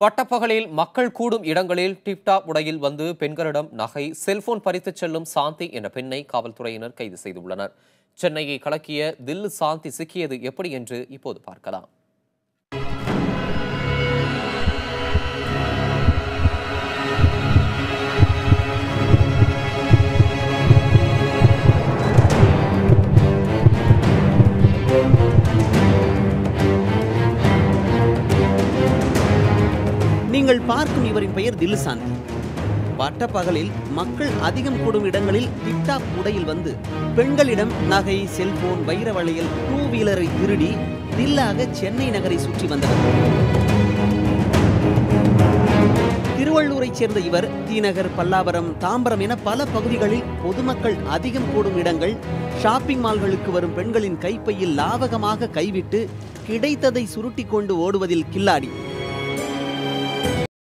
பட்டப்பகலில் மக்கள் கூடும் இடங்களில் டிப்டாப் உடையில் வந்து பெண்களிடம் நகை, செல்போன் பறித்துச் செல்லும் சாந்தி என்ற பெண்ணை காவல்துறையினர் கைது செய்துள்ளனர். சென்னையை கலக்கிய தில்லு சாந்தி சிக்கியது எப்படி என்று இப்போது பார்க்கலாம். நீங்கள் பார்க்கும் இவரின் பெயர் தில்லு சாந்தி. பட்டப்பகலில் மக்கள் அதிகம் கூடும் இடங்களில் டிப்டாப் உடையில் வந்து பெண்களிடம் நகை, செல்போன், வைர வளையல், டூ வீலரை திருடி தில்லாக சென்னை நகரை சுற்றி வந்தவர். திருவள்ளூரைச் சேர்ந்த இவர் தீநகர், பல்லாவரம், தாம்பரம் என பல பகுதிகளில் பொதுமக்கள் அதிகம் கூடும் இடங்கள், ஷாப்பிங் மால்களுக்கு வரும் பெண்களின் கைப்பையில் லாவகமாக கைவிட்டு கிடைத்ததை சுருட்டி கொண்டு ஓடுவதில் கில்லாடி.